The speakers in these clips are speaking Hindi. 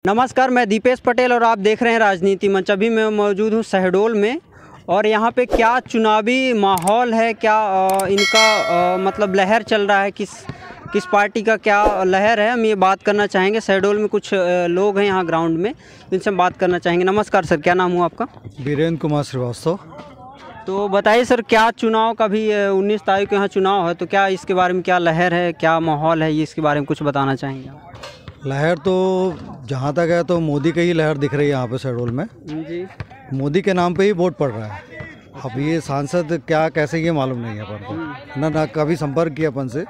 नमस्कार, मैं दीपेश पटेल और आप देख रहे हैं राजनीति मंच। अभी मैं मौजूद हूँ शहडोल में और यहाँ पे क्या चुनावी माहौल है, क्या इनका मतलब लहर चल रहा है, किस पार्टी का क्या लहर है, हम ये बात करना चाहेंगे। शहडोल में कुछ लोग हैं यहाँ ग्राउंड में, जिनसे हम बात करना चाहेंगे। नमस्कार सर, क्या नाम हुआ आपका? वीरेंद्र कुमार श्रीवास्तव। तो बताइए सर, क्या चुनाव का भी 19 तारीख को यहाँ चुनाव है, तो क्या इसके बारे में क्या लहर है, क्या माहौल है, ये इसके बारे में कुछ बताना चाहेंगे? लहर तो जहाँ तक है तो मोदी की ही लहर दिख रही है यहाँ पे शहडोल में जी। मोदी के नाम पे ही वोट पड़ रहा है। अब ये सांसद क्या कैसे ये मालूम नहीं है अपन को, ना कभी संपर्क किया अपन से,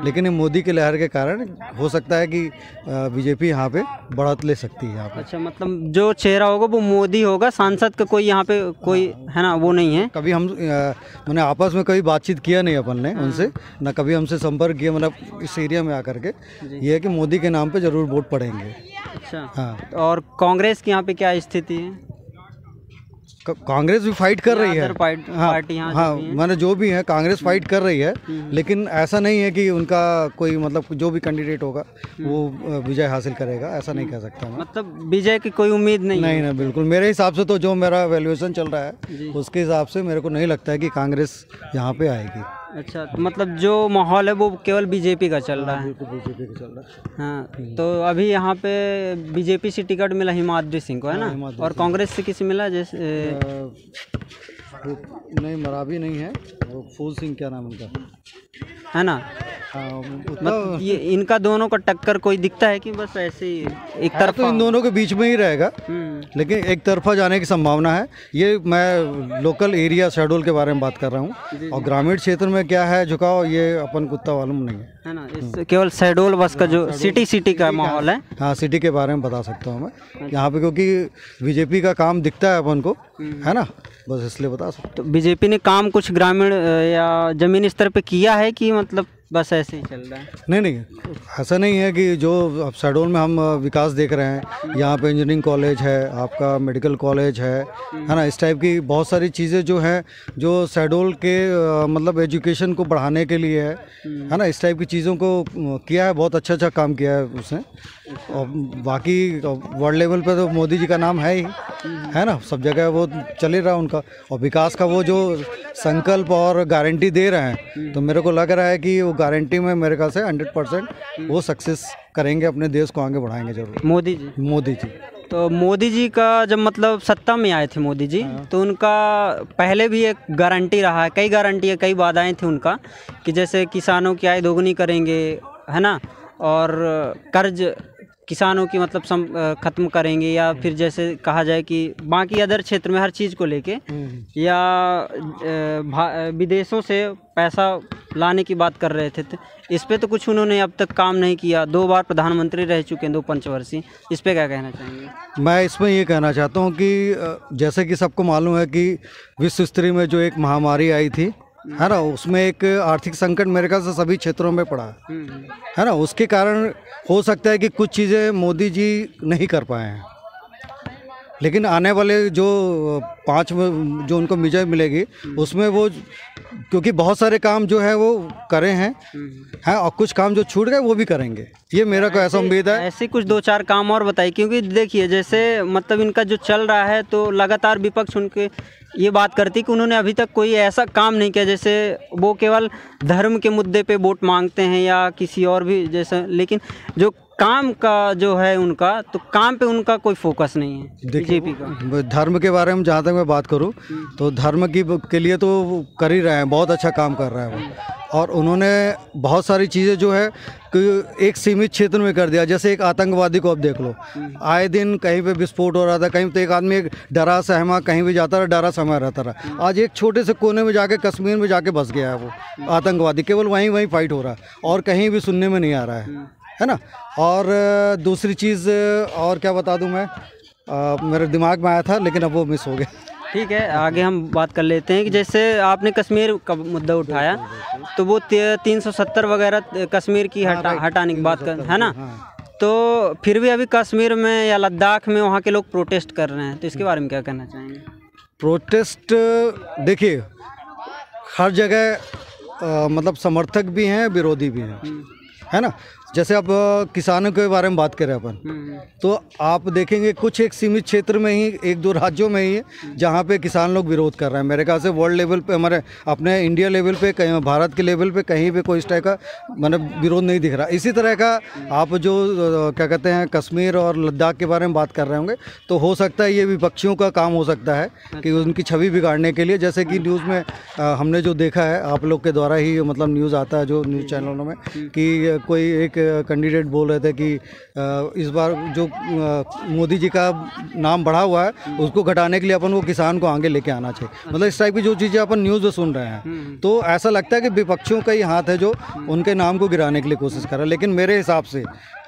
लेकिन ये मोदी की लहर के कारण हो सकता है कि बीजेपी यहाँ पे बढ़त ले सकती है यहाँ पे। अच्छा, मतलब जो चेहरा होगा वो मोदी होगा, सांसद का कोई यहाँ पे कोई है ना, वो नहीं है। कभी हम मैंने आपस में कभी बातचीत किया नहीं अपन ने उनसे, ना कभी हमसे संपर्क किया, मतलब इस एरिया में आकर के। ये है कि मोदी के नाम पे जरूर वोट पड़ेंगे। अच्छा हाँ। और कांग्रेस की यहाँ पे क्या स्थिति है? कांग्रेस भी फाइट कर रही है। पार्टी हाँ, मैंने जो भी है कांग्रेस फाइट कर रही है, लेकिन ऐसा नहीं है कि उनका कोई मतलब जो भी कैंडिडेट होगा वो विजय हासिल करेगा, ऐसा नहीं कह सकता मैं। मतलब विजय की कोई उम्मीद नहीं? नहीं ना, बिल्कुल। मेरे हिसाब से तो जो मेरा वैल्यूएशन चल रहा है उसके हिसाब से मेरे को नहीं लगता है कि कांग्रेस यहाँ पे आएगी। अच्छा, तो मतलब जो माहौल है वो केवल बीजेपी का चल रहा है? बीजेपी का चल रहा है। हाँ, तो अभी यहाँ पे बीजेपी से टिकट मिला हिमाद्री सिंह को, है ना? और कांग्रेस से किसी मिला? जैसे नहीं, मरावी नहीं है, वो फूल सिंह क्या नाम उनका है ना? मतलब ये इनका दोनों का टक्कर कोई दिखता है कि बस ऐसे ही एक तरफा? तो इन दोनों के बीच में ही रहेगा, लेकिन एक तरफा जाने की संभावना है। ये मैं लोकल एरिया शहडोल के बारे में बात कर रहा हूँ, और ग्रामीण क्षेत्र में क्या है झुकाव, ये अपन को उतना मालूम नहीं है ना। इस केवल शहडोल बस का जो सिटी का माहौल है। हाँ, सिटी के बारे में बता सकता हूँ मैं यहाँ पे, क्योंकि बीजेपी का काम दिखता है अपन को, है ना, बस इसलिए बता सकता हूँ। तो बीजेपी ने काम कुछ ग्रामीण या जमीनी स्तर पे किया है कि मतलब बस ऐसे ही चल रहा है? नहीं, ऐसा नहीं है कि जो अब शहडोल में हम विकास देख रहे हैं, यहाँ पे इंजीनियरिंग कॉलेज है, आपका मेडिकल कॉलेज है ना, इस टाइप की बहुत सारी चीज़ें जो हैं जो शहडोल के मतलब एजुकेशन को बढ़ाने के लिए है ना, इस टाइप की चीज़ों को किया है। बहुत अच्छा काम किया है उसने। और बाकी वर्ल्ड लेवल पे तो मोदी जी का नाम है ही, है ना, सब जगह वो चल ही रहा उनका। और विकास का वो जो संकल्प और गारंटी दे रहे हैं, तो मेरे को लग रहा है कि वो गारंटी में मेरे ख्याल से 100% वो सक्सेस करेंगे, अपने देश को आगे बढ़ाएंगे जरूर मोदी जी। तो मोदी जी का जब मतलब सत्ता में आए थे मोदी जी, तो उनका पहले भी एक गारंटी रहा है, कई गारंटी है, कई वादाएं थी उनका, कि जैसे किसानों की आय दोगुनी करेंगे, है ना, और कर्ज किसानों की मतलब ख़त्म करेंगे, या फिर जैसे कहा जाए कि बाकी अदर क्षेत्र में हर चीज़ को लेके, या विदेशों से पैसा लाने की बात कर रहे थे। इस पे तो कुछ उन्होंने अब तक काम नहीं किया। 2 बार प्रधानमंत्री रह चुके हैं, 2 पंचवर्षीय। इस पे क्या कहना चाहेंगे? मैं इसमें ये कहना चाहता हूँ कि जैसे कि सबको मालूम है कि विश्व स्तरीय में जो एक महामारी आई थी, है ना, उसमें एक आर्थिक संकट मेरे ख्याल से सभी क्षेत्रों में पड़ा है ना। उसके कारण हो सकता है कि कुछ चीज़ें मोदी जी नहीं कर पाए हैं, लेकिन आने वाले जो 5 में जो उनको विजय मिलेगी उसमें वो, क्योंकि बहुत सारे काम जो है वो करे हैं, और कुछ काम जो छूट गए वो भी करेंगे, ये मेरा को ऐसा उम्मीद है। ऐसे कुछ 2-4 काम और बताइए, क्योंकि देखिए जैसे मतलब इनका जो चल रहा है, तो लगातार विपक्ष उनके ये बात करती कि उन्होंने अभी तक कोई ऐसा काम नहीं किया, जैसे वो केवल धर्म के मुद्दे पे वोट मांगते हैं या किसी और भी जैसा, लेकिन जो काम का जो है उनका, तो काम पे उनका कोई फोकस नहीं है बीजेपी का। धर्म के बारे में जहाँ तक मैं बात करूँ तो धर्म के लिए तो वो कर ही रहे हैं, बहुत अच्छा काम कर रहे हैं वो। और उन्होंने बहुत सारी चीज़ें जो है कि एक सीमित क्षेत्र में कर दिया। जैसे एक आतंकवादी को अब देख लो, आए दिन कहीं पे विस्फोट हो रहा था, कहीं तो एक आदमी एक डरा सहमा कहीं भी जाता रहा, डरा सहमा रहता रहा। आज एक छोटे से कोने में जाके कश्मीर में जाके बस गया है वो आतंकवादी, केवल वहीं फाइट हो रहा है, और कहीं भी सुनने में नहीं आ रहा है ना। और दूसरी चीज़ और क्या बता दूं मैं, मेरे दिमाग में आया था लेकिन अब वो मिस हो गया। ठीक है, आगे हम बात कर लेते हैं कि जैसे आपने कश्मीर का मुद्दा उठाया, तो वो 370 वगैरह कश्मीर की हटाने की बात कर, है ना। तो फिर भी अभी कश्मीर में या लद्दाख में वहाँ के लोग प्रोटेस्ट कर रहे हैं, तो इसके बारे में क्या कहना चाहेंगे? प्रोटेस्ट देखिए हर जगह मतलब समर्थक भी हैं, विरोधी भी हैं, है ना। जैसे अब किसानों के बारे में बात करें अपन, तो आप देखेंगे कुछ एक सीमित क्षेत्र में ही, एक दो राज्यों में ही है जहाँ पे किसान लोग विरोध कर रहे हैं। मेरे ख्याल से वर्ल्ड लेवल पे, हमारे अपने इंडिया लेवल पे, कहीं भारत के लेवल पे कहीं पे कोई इस टाइप का मतलब विरोध नहीं दिख रहा। इसी तरह का आप जो क्या कहते हैं कश्मीर और लद्दाख के बारे में बात कर रहे होंगे, तो हो सकता है ये विपक्षियों का काम हो सकता है कि उनकी छवि बिगाड़ने के लिए, जैसे कि न्यूज़ में हमने जो देखा है, आप लोग के द्वारा ही मतलब न्यूज़ आता है जो न्यूज़ चैनलों में, कि कोई एक कैंडिडेट बोल रहे थे कि इस बार जो मोदी जी का नाम बढ़ा हुआ है उसको घटाने के लिए अपन को किसान को आगे लेके आना चाहिए। मतलब इस टाइप की जो चीज़ें अपन न्यूज़ में सुन रहे हैं, तो ऐसा लगता है कि विपक्षियों का ही हाथ है जो उनके नाम को गिराने के लिए कोशिश कर रहा है। लेकिन मेरे हिसाब से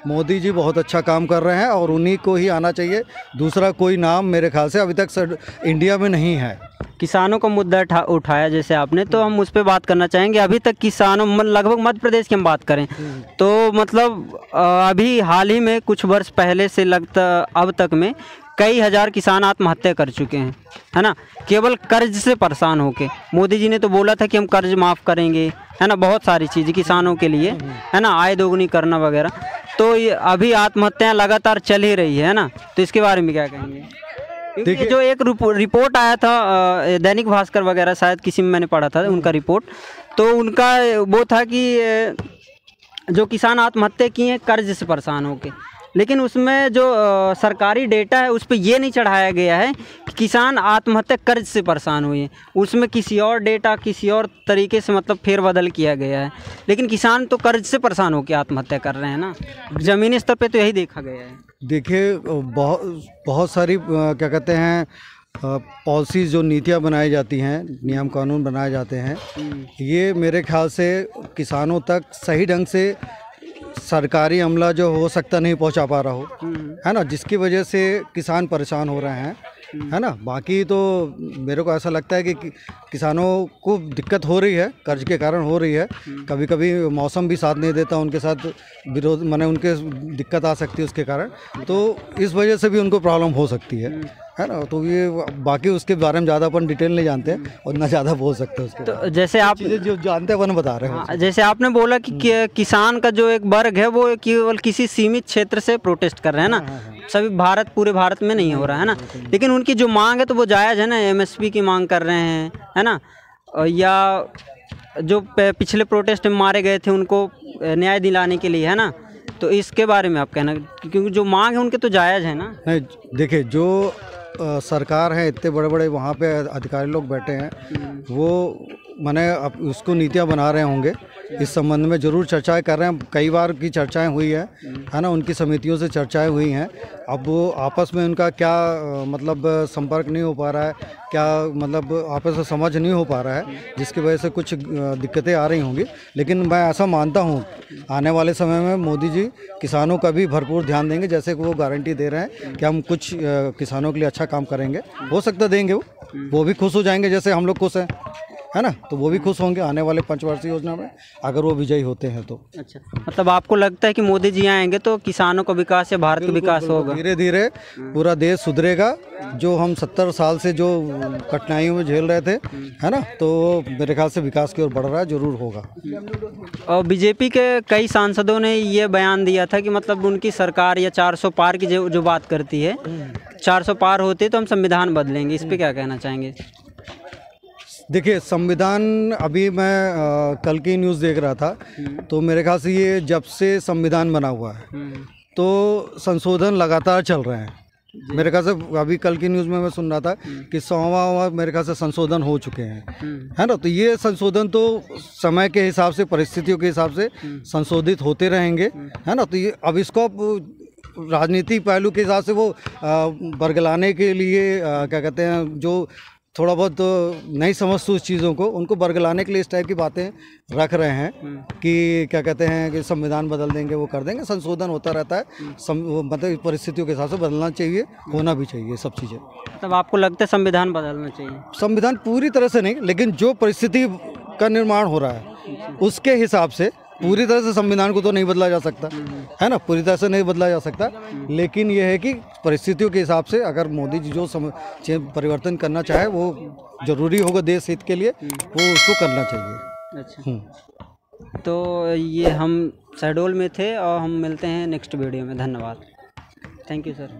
मोदी जी बहुत अच्छा काम कर रहे हैं और उन्हीं को ही आना चाहिए। दूसरा कोई नाम मेरे ख्याल से अभी तक इंडिया में नहीं है। किसानों का मुद्दा उठाया जैसे आपने, तो हम उस पर बात करना चाहेंगे। अभी तक किसानों, लगभग मध्य प्रदेश की हम बात करें तो मतलब अभी हाल ही में कुछ वर्ष पहले से लगता अब तक में कई हजार किसान आत्महत्या कर चुके हैं, है ना, केवल कर्ज से परेशान होके। मोदी जी ने तो बोला था कि हम कर्ज माफ़ करेंगे, है ना, बहुत सारी चीज़ें किसानों के लिए, है ना, आय दोगुनी करना वगैरह। तो ये अभी आत्महत्याएं लगातार चल ही रही है ना, तो इसके बारे में क्या कहेंगे? क्योंकि जो एक रिपोर्ट आया था दैनिक भास्कर वगैरह, शायद किसी में मैंने पढ़ा था उनका रिपोर्ट, तो उनका वो था कि जो किसान आत्महत्या किए हैं कर्ज से परेशान होके, लेकिन उसमें जो सरकारी डेटा है उस पर ये नहीं चढ़ाया गया है कि किसान आत्महत्या कर्ज से परेशान हुए हैं। उसमें किसी और डेटा, किसी और तरीके से मतलब फेरबदल किया गया है, लेकिन किसान तो कर्ज से परेशान होकर आत्महत्या कर रहे हैं ना। ज़मीनी स्तर पे तो यही देखा गया है। देखिए बहुत सारी क्या कहते हैं पॉलिसीज़, जो नीतियाँ बनाई जाती हैं, नियम कानून बनाए जाते हैं, ये मेरे ख्याल से किसानों तक सही ढंग से सरकारी अमला जो हो सकता नहीं पहुंचा पा रहा हो, है ना, जिसकी वजह से किसान परेशान हो रहे हैं, है ना। बाकी तो मेरे को ऐसा लगता है कि किसानों को दिक्कत हो रही है, कर्ज के कारण हो रही है। कभी कभी मौसम भी साथ नहीं देता, उनके साथ विरोध माने उनके दिक्कत आ सकती है उसके कारण, तो इस वजह से भी उनको प्रॉब्लम हो सकती है ना। तो ये बाकी उसके बारे में ज़्यादा अपन डिटेल नहीं जानते हैं और ना ज़्यादा बोल सकते हैं उसके। तो जैसे आप जो जानते हैं अपन बता रहे हैं। जैसे आपने बोला कि किसान का जो एक वर्ग है वो केवल किसी सीमित क्षेत्र से प्रोटेस्ट कर रहे हैं ना, सभी पूरे भारत में नहीं हो रहा है ना। लेकिन उनकी जो मांग है तो वो जायज़ है ना, MSP की मांग कर रहे हैं, है ना, या जो पिछले प्रोटेस्ट में मारे गए थे उनको न्याय दिलाने के लिए, है ना। तो इसके बारे में आप कहना, क्योंकि जो मांग है उनके तो जायज़ है ना। नहीं, देखिए जो सरकार है, इतने बड़े बड़े वहाँ पे अधिकारी लोग बैठे हैं, वो माने अब उसको नीतियाँ बना रहे होंगे, इस संबंध में ज़रूर चर्चाएं कर रहे हैं। कई बार की चर्चाएं हुई है ना, उनकी समितियों से चर्चाएं हुई हैं। अब वो आपस में उनका क्या मतलब संपर्क नहीं हो पा रहा है, क्या मतलब आपस में समझ नहीं हो पा रहा है, जिसकी वजह से कुछ दिक्कतें आ रही होंगी। लेकिन मैं ऐसा मानता हूँ आने वाले समय में मोदी जी किसानों का भी भरपूर ध्यान देंगे, जैसे कि वो गारंटी दे रहे हैं कि हम कुछ किसानों के लिए अच्छा काम करेंगे। हो सकता देंगे, वो भी खुश हो जाएंगे जैसे हम लोग खुश हैं, है ना। तो वो भी खुश होंगे आने वाले पंचवर्षीय योजना में अगर वो विजयी होते हैं तो। अच्छा, मतलब आपको लगता है कि मोदी जी आएंगे तो किसानों का विकास या भारत का विकास होगा, धीरे धीरे पूरा देश सुधरेगा। जो हम 70 साल से जो कठिनाइयों में झेल रहे थे, है ना, तो मेरे ख्याल से विकास की ओर बढ़ रहा है, जरूर होगा। और बीजेपी के कई सांसदों ने ये बयान दिया था कि मतलब उनकी सरकार या 400 पार की जो बात करती है, 400 पार होते तो हम संविधान बदलेंगे। इस पर क्या कहना चाहेंगे? देखिए, संविधान अभी मैं कल की न्यूज़ देख रहा था, तो मेरे ख्याल से ये जब से संविधान बना हुआ है तो संशोधन लगातार चल रहे हैं। मेरे ख्याल से अभी कल की न्यूज़ में मैं सुन रहा था कि 100वां मेरे ख्याल से संशोधन हो चुके हैं, है ना। तो ये संशोधन तो समय के हिसाब से, परिस्थितियों के हिसाब से संशोधित होते रहेंगे, है ना। तो ये अब इसको राजनीतिक पहलू के हिसाब से वो बरगलाने के लिए क्या कहते हैं, जो थोड़ा बहुत नहीं समझते उस चीज़ों को, उनको बरगलाने के लिए इस टाइप की बातें रख रहे हैं कि क्या कहते हैं कि संविधान बदल देंगे, वो कर देंगे। संशोधन होता रहता है, मतलब परिस्थितियों के हिसाब से बदलना चाहिए, होना भी चाहिए सब चीज़ें। तब आपको लगता है संविधान बदलना चाहिए? संविधान पूरी तरह से नहीं, लेकिन जो परिस्थिति का निर्माण हो रहा है उसके हिसाब से पूरी तरह से संविधान को तो नहीं बदला जा सकता, है ना, पूरी तरह से नहीं बदला जा सकता। लेकिन यह है कि परिस्थितियों के हिसाब से अगर मोदी जी जो परिवर्तन करना चाहे वो जरूरी होगा देश हित के लिए, वो उसको करना चाहिए। अच्छा। तो ये हम शहडोल में थे और हम मिलते हैं नेक्स्ट वीडियो में। धन्यवाद। Thank you sir.